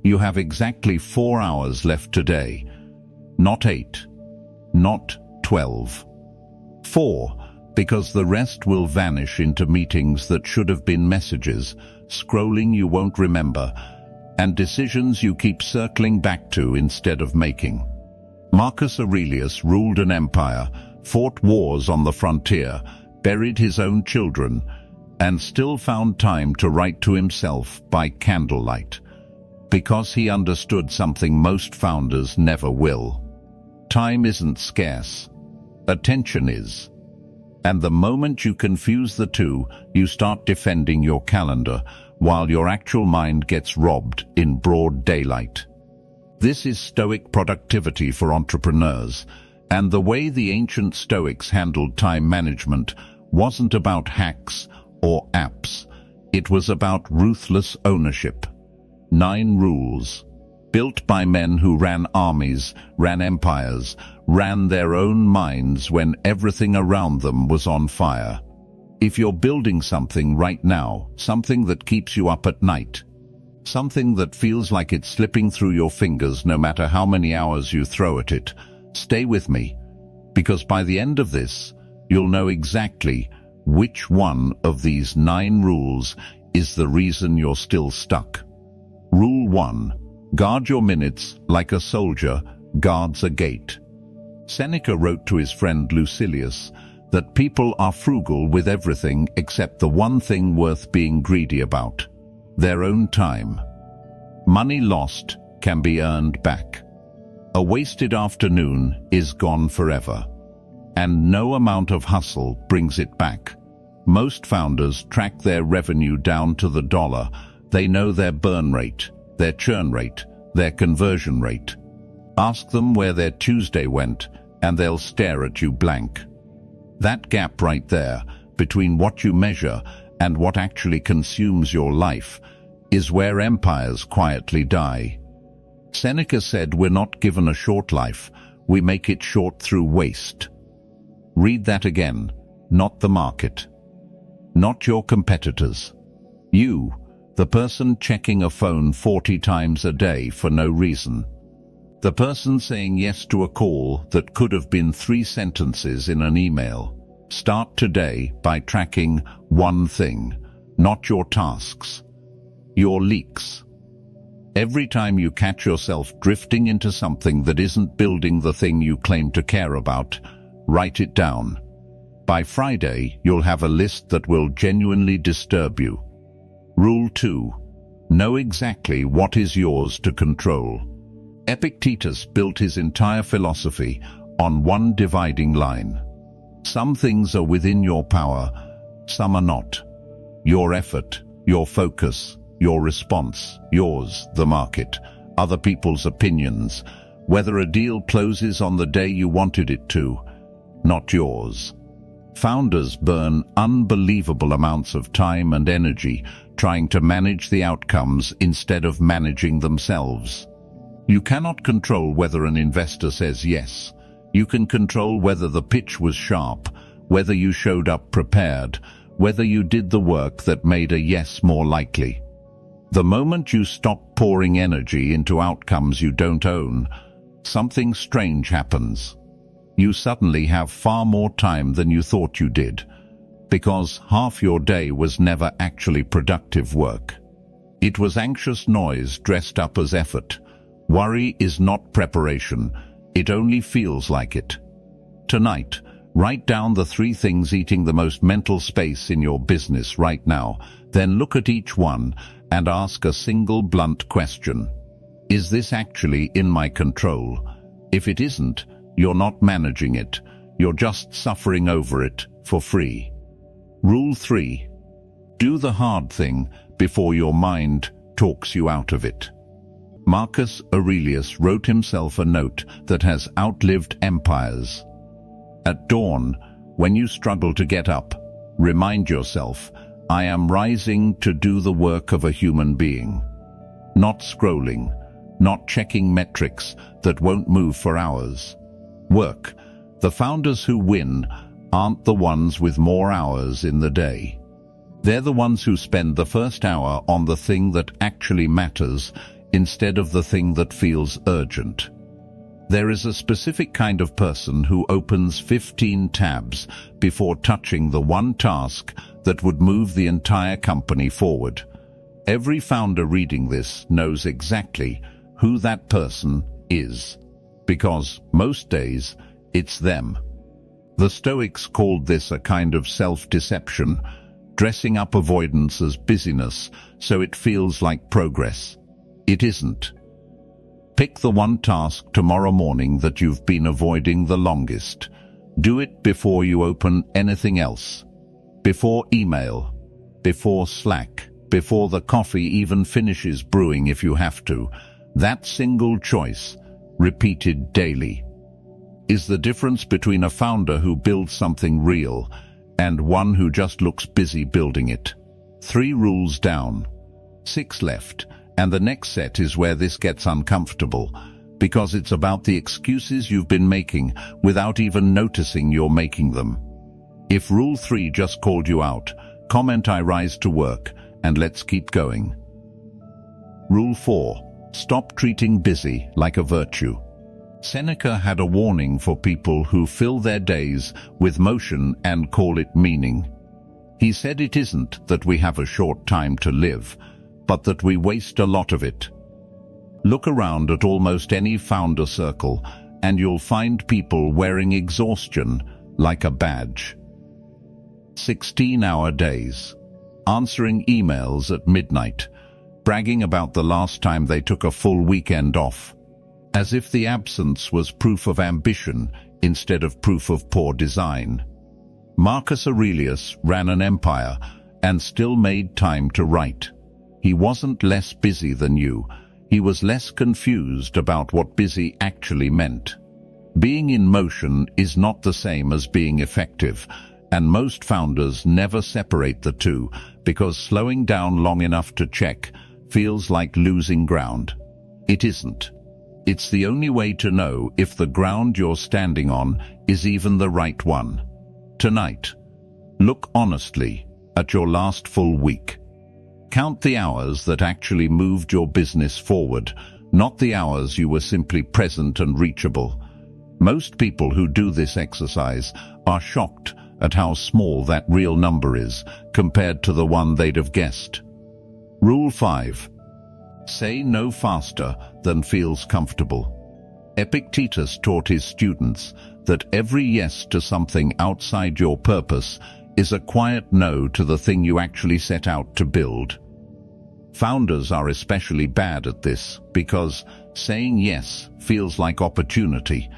You have exactly 4 hours left today. Not 8. Not 12. 4, because the rest will vanish into meetings that should have been messages, scrolling you won't remember, and decisions you keep circling back to instead of making. Marcus Aurelius ruled an empire, fought wars on the frontier, buried his own children, and still found time to write to himself by candlelight, because he understood something most founders never will. Time isn't scarce. Attention is. And the moment you confuse the two, you start defending your calendar, while your actual mind gets robbed in broad daylight. This is Stoic productivity for entrepreneurs, and the way the ancient Stoics handled time management wasn't about hacks or apps. It was about ruthless ownership. 9 rules, built by men who ran armies, ran empires, ran their own minds when everything around them was on fire. If you're building something right now, something that keeps you up at night, something that feels like it's slipping through your fingers no matter how many hours you throw at it, stay with me, because by the end of this, you'll know exactly which one of these 9 rules is the reason you're still stuck. Rule 1. Guard your minutes like a soldier guards a gate. Seneca wrote to his friend Lucilius that people are frugal with everything except the one thing worth being greedy about: their own time. Money lost can be earned back. A wasted afternoon is gone forever, and no amount of hustle brings it back. Most founders track their revenue down to the dollar. They know their burn rate, their churn rate, their conversion rate. Ask them where their Tuesday went, and they'll stare at you blank. That gap right there, between what you measure and what actually consumes your life, is where empires quietly die. Seneca said we're not given a short life, we make it short through waste. Read that again. Not the market. Not your competitors. You, the person checking a phone 40 times a day for no reason. The person saying yes to a call that could have been 3 sentences in an email. Start today by tracking one thing, not your tasks, your leaks. Every time you catch yourself drifting into something that isn't building the thing you claim to care about, write it down. By Friday, you'll have a list that will genuinely disturb you. Rule 2. Know exactly what is yours to control. Epictetus built his entire philosophy on one dividing line. Some things are within your power, some are not. Your effort, your focus, your response, yours, the market, other people's opinions, whether a deal closes on the day you wanted it to, not yours. Founders burn unbelievable amounts of time and energy trying to manage the outcomes instead of managing themselves. You cannot control whether an investor says yes. You can control whether the pitch was sharp, whether you showed up prepared, whether you did the work that made a yes more likely. The moment you stop pouring energy into outcomes you don't own, something strange happens. You suddenly have far more time than you thought you did, because half your day was never actually productive work. It was anxious noise dressed up as effort. Worry is not preparation, it only feels like it. Tonight, write down the 3 things eating the most mental space in your business right now, then look at each one and ask a single blunt question. Is this actually in my control? If it isn't, you're not managing it, you're just suffering over it for free. Rule 3. Do the hard thing before your mind talks you out of it. Marcus Aurelius wrote himself a note that has outlived empires. At dawn, when you struggle to get up, remind yourself, I am rising to do the work of a human being. Not scrolling, not checking metrics that won't move for hours. Work. The founders who win aren't the ones with more hours in the day. They're the ones who spend the first hour on the thing that actually matters instead of the thing that feels urgent. There is a specific kind of person who opens 15 tabs before touching the one task that would move the entire company forward. Every founder reading this knows exactly who that person is, because most days it's them. The Stoics called this a kind of self-deception, dressing up avoidance as busyness so it feels like progress. It isn't. Pick the one task tomorrow morning that you've been avoiding the longest. Do it before you open anything else. Before email, before Slack, before the coffee even finishes brewing if you have to. That single choice, repeated daily, is the difference between a founder who builds something real and one who just looks busy building it. 3 rules down, 6 left, and the next set is where this gets uncomfortable, because it's about the excuses you've been making without even noticing you're making them. If Rule 3 just called you out, comment "I rise to work," and let's keep going. Rule 4. Stop treating busy like a virtue. Seneca had a warning for people who fill their days with motion and call it meaning. He said it isn't that we have a short time to live, but that we waste a lot of it. Look around at almost any founder circle, and you'll find people wearing exhaustion like a badge. 16-hour days, answering emails at midnight, bragging about the last time they took a full weekend off, as if the absence was proof of ambition instead of proof of poor design. Marcus Aurelius ran an empire and still made time to write. He wasn't less busy than you. He was less confused about what busy actually meant. Being in motion is not the same as being effective, and most founders never separate the two because slowing down long enough to check feels like losing ground. It isn't. It's the only way to know if the ground you're standing on is even the right one. Tonight, look honestly at your last full week. Count the hours that actually moved your business forward, not the hours you were simply present and reachable. Most people who do this exercise are shocked at how small that real number is compared to the one they'd have guessed. Rule 5. Say no faster than feels comfortable. Epictetus taught his students that every yes to something outside your purpose is a quiet no to the thing you actually set out to build. Founders are especially bad at this because saying yes feels like opportunity,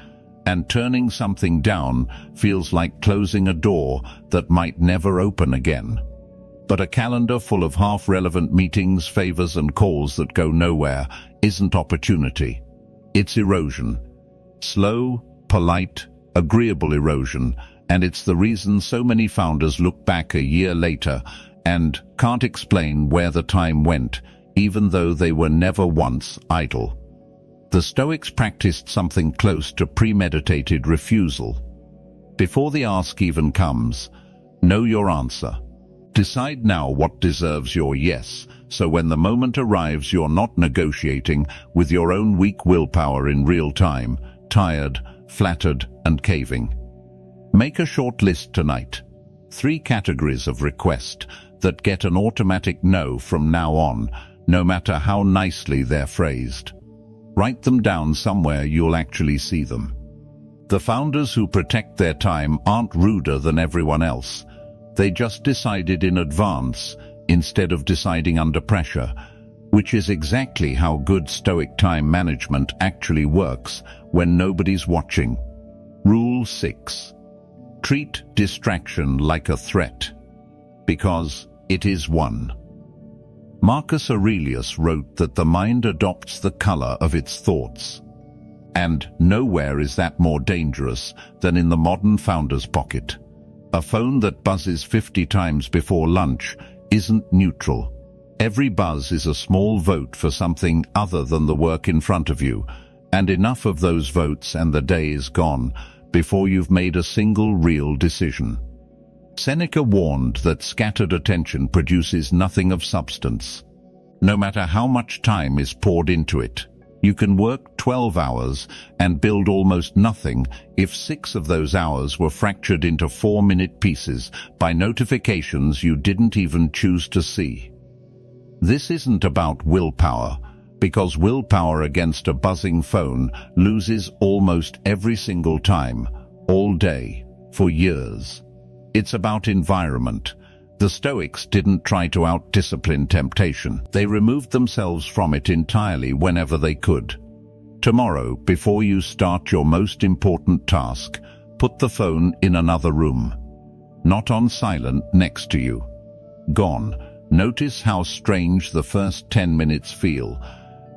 and turning something down feels like closing a door that might never open again. But a calendar full of half-relevant meetings, favors, and calls that go nowhere isn't opportunity. It's erosion. Slow, polite, agreeable erosion, and it's the reason so many founders look back a year later and can't explain where the time went, even though they were never once idle. The Stoics practiced something close to premeditated refusal. Before the ask even comes, know your answer. Decide now what deserves your yes, so when the moment arrives you're not negotiating with your own weak willpower in real time, tired, flattered, and caving. Make a short list tonight. 3 categories of request that get an automatic no from now on, no matter how nicely they're phrased. Write them down somewhere you'll actually see them. The founders who protect their time aren't ruder than everyone else. They just decided in advance instead of deciding under pressure, which is exactly how good Stoic time management actually works when nobody's watching. Rule 6. Treat distraction like a threat, because it is one. Marcus Aurelius wrote that the mind adopts the color of its thoughts, and nowhere is that more dangerous than in the modern founder's pocket. A phone that buzzes 50 times before lunch isn't neutral. Every buzz is a small vote for something other than the work in front of you, and enough of those votes and the day is gone before you've made a single real decision. Seneca warned that scattered attention produces nothing of substance. no matter how much time is poured into it. You can work 12 hours and build almost nothing if 6 of those hours were fractured into 4-minute pieces by notifications you didn't even choose to see. This isn't about willpower, because willpower against a buzzing phone loses almost every single time, all day, for years. It's about environment. The Stoics didn't try to out-discipline temptation. They removed themselves from it entirely whenever they could. Tomorrow, before you start your most important task, put the phone in another room. Not on silent next to you. Gone. Notice how strange the first 10 minutes feel,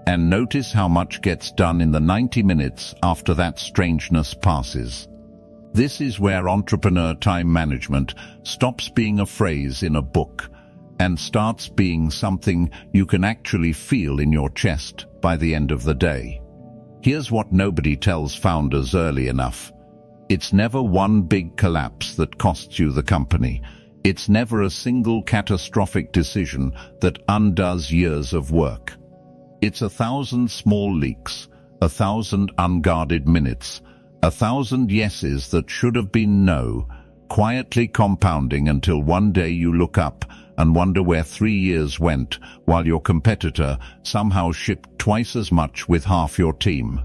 and notice how much gets done in the 90 minutes after that strangeness passes. This is where entrepreneur time management stops being a phrase in a book and starts being something you can actually feel in your chest by the end of the day. Here's what nobody tells founders early enough. It's never one big collapse that costs you the company. It's never a single catastrophic decision that undoes years of work. It's 1,000 small leaks, 1,000 unguarded minutes, 1,000 yeses that should have been no, quietly compounding until one day you look up and wonder where 3 years went while your competitor somehow shipped twice as much with half your team.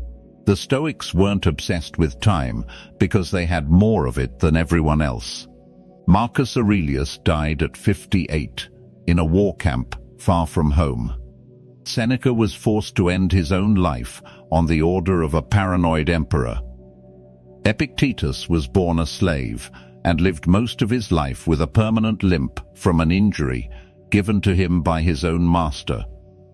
The Stoics weren't obsessed with time because they had more of it than everyone else. Marcus Aurelius died at 58 in a war camp far from home. Seneca was forced to end his own life on the order of a paranoid emperor. Epictetus was born a slave and lived most of his life with a permanent limp from an injury given to him by his own master.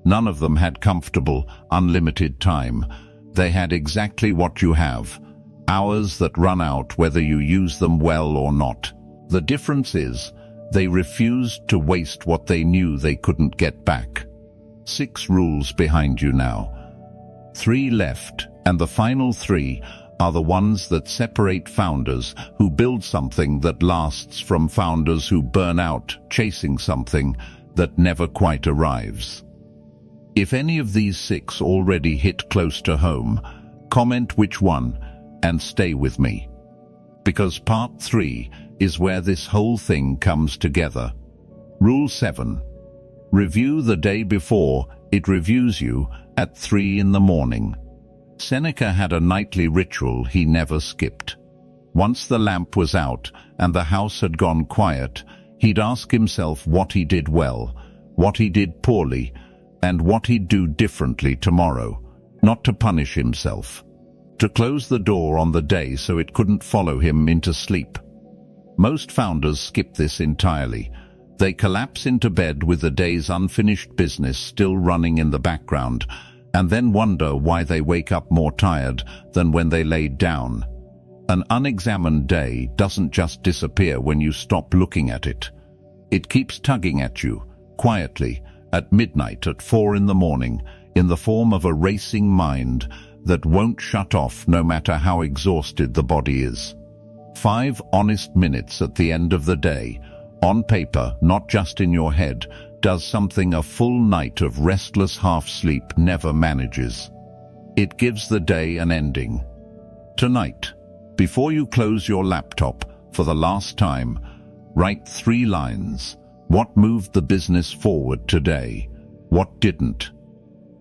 None of them had comfortable, unlimited time. They had exactly what you have, hours that run out whether you use them well or not. The difference is, they refused to waste what they knew they couldn't get back. 6 rules behind you now. 3 left, and the final 3 are the ones that separate founders who build something that lasts from founders who burn out chasing something that never quite arrives. If any of these 6 already hit close to home, comment which one and stay with me. Because part 3 is where this whole thing comes together. Rule 7. Review the day before it reviews you at 3 in the morning. Seneca had a nightly ritual he never skipped. Once the lamp was out and the house had gone quiet, he'd ask himself what he did well, what he did poorly, and what he'd do differently tomorrow, not to punish himself, to close the door on the day so it couldn't follow him into sleep. Most founders skip this entirely. They collapse into bed with the day's unfinished business still running in the background, and then wonder why they wake up more tired than when they laid down. An unexamined day doesn't just disappear when you stop looking at it. It keeps tugging at you, quietly, at midnight, at 4 in the morning, in the form of a racing mind that won't shut off no matter how exhausted the body is. 5 honest minutes at the end of the day, on paper, not just in your head, does something a full night of restless half-sleep never manages. It gives the day an ending. Tonight, before you close your laptop for the last time, write 3 lines. What moved the business forward today? What didn't?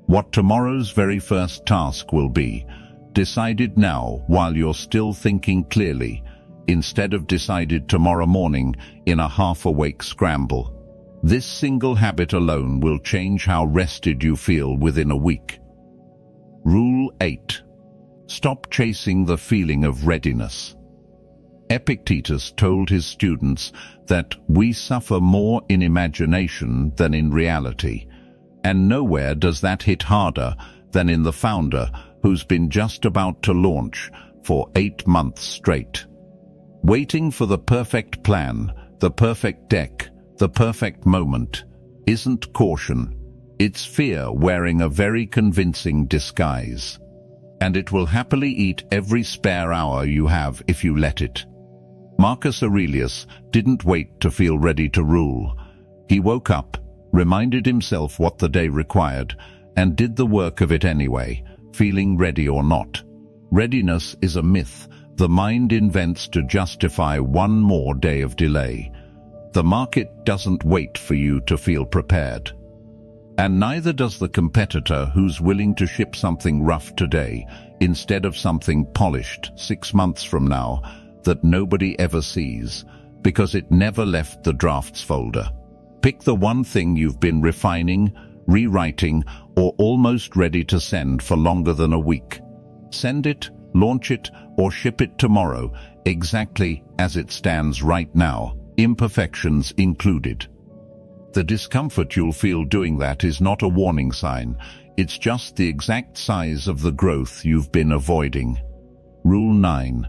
What tomorrow's very first task will be, decided now while you're still thinking clearly, instead of decided tomorrow morning in a half-awake scramble. This single habit alone will change how rested you feel within a week. Rule 8. Stop chasing the feeling of readiness. Epictetus told his students that we suffer more in imagination than in reality, and nowhere does that hit harder than in the founder who's been just about to launch for 8 months straight. Waiting for the perfect plan, the perfect deck, the perfect moment, isn't caution. It's fear wearing a very convincing disguise. And it will happily eat every spare hour you have if you let it. Marcus Aurelius didn't wait to feel ready to rule. He woke up, reminded himself what the day required, and did the work of it anyway, feeling ready or not. Readiness is a myth the mind invents to justify one more day of delay. The market doesn't wait for you to feel prepared. And neither does the competitor who's willing to ship something rough today instead of something polished 6 months from now that nobody ever sees because it never left the drafts folder. Pick the one thing you've been refining, rewriting, or almost ready to send for longer than a week. Send it, launch it, or ship it tomorrow, exactly as it stands right now, imperfections included. The discomfort you'll feel doing that is not a warning sign. It's just the exact size of the growth you've been avoiding. Rule 9.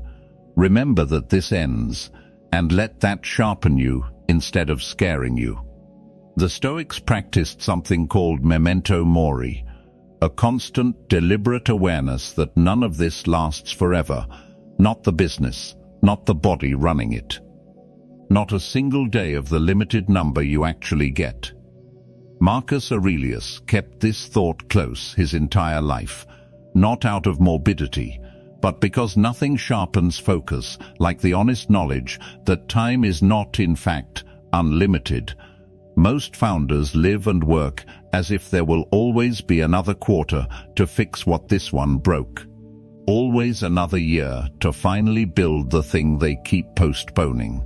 Remember that this ends, and let that sharpen you instead of scaring you. The Stoics practiced something called memento mori, a constant, deliberate awareness that none of this lasts forever, not the business, not the body running it. Not a single day of the limited number you actually get. Marcus Aurelius kept this thought close his entire life, not out of morbidity, but because nothing sharpens focus like the honest knowledge that time is not, in fact, unlimited. Most founders live and work as if there will always be another quarter to fix what this one broke. Always another year to finally build the thing they keep postponing.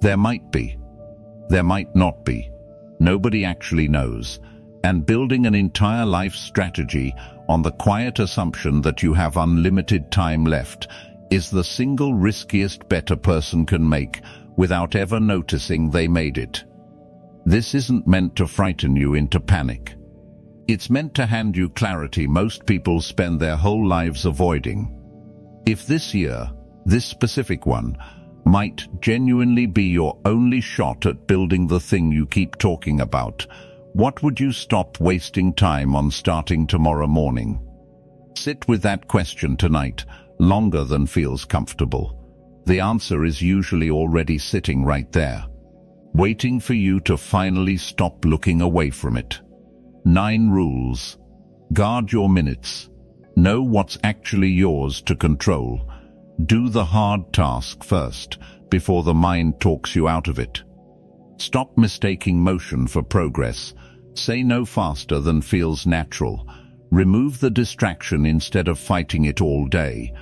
There might be. There might not be. Nobody actually knows. And building an entire life strategy on the quiet assumption that you have unlimited time left is the single riskiest bet a person can make without ever noticing they made it. This isn't meant to frighten you into panic. It's meant to hand you clarity most people spend their whole lives avoiding. If this year, this specific one, might genuinely be your only shot at building the thing you keep talking about, what would you stop wasting time on starting tomorrow morning? Sit with that question tonight, longer than feels comfortable. The answer is usually already sitting right there, waiting for you to finally stop looking away from it. 9 rules. Guard your minutes. Know what's actually yours to control. Do the hard task first, before the mind talks you out of it. Stop mistaking motion for progress. Say no faster than feels natural. Remove the distraction instead of fighting it all day.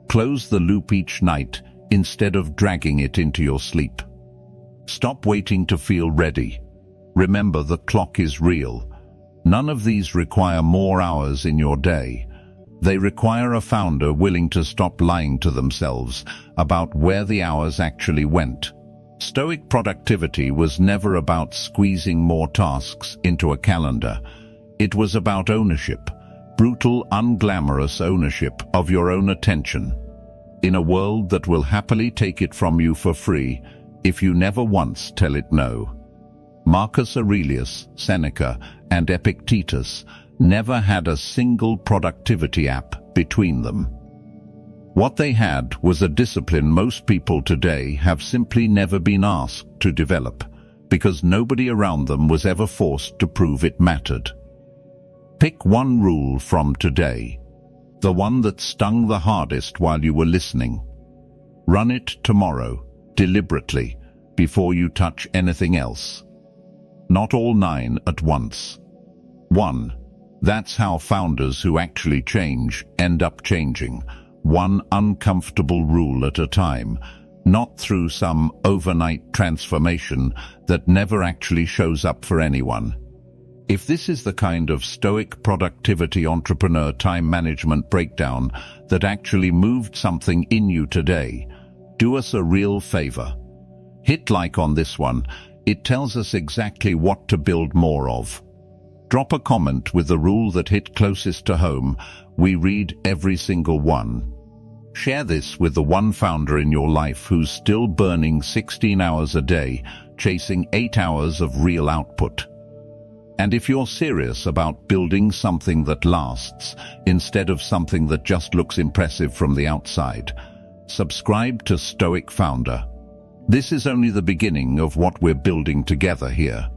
Close the loop each night instead of dragging it into your sleep. Stop waiting to feel ready. Remember, the clock is real. None of these require more hours in your day. They require a founder willing to stop lying to themselves about where the hours actually went. Stoic productivity was never about squeezing more tasks into a calendar. It was about ownership, brutal, unglamorous ownership of your own attention. In a world that will happily take it from you for free if you never once tell it no. Marcus Aurelius, Seneca, and Epictetus never had a single productivity app between them. What they had was a discipline most people today have simply never been asked to develop, because nobody around them was ever forced to prove it mattered. Pick one rule from today, the one that stung the hardest while you were listening. Run it tomorrow, deliberately, before you touch anything else. Not all 9 at once. 1. That's how founders who actually change end up changing, one uncomfortable rule at a time, not through some overnight transformation that never actually shows up for anyone. If this is the kind of Stoic productivity entrepreneur time management breakdown that actually moved something in you today, do us a real favor. Hit like on this one. It tells us exactly what to build more of. Drop a comment with the rule that hit closest to home. We read every single one. Share this with the one founder in your life who's still burning 16 hours a day, chasing 8 hours of real output. And if you're serious about building something that lasts, instead of something that just looks impressive from the outside, subscribe to Stoic Founder. This is only the beginning of what we're building together here.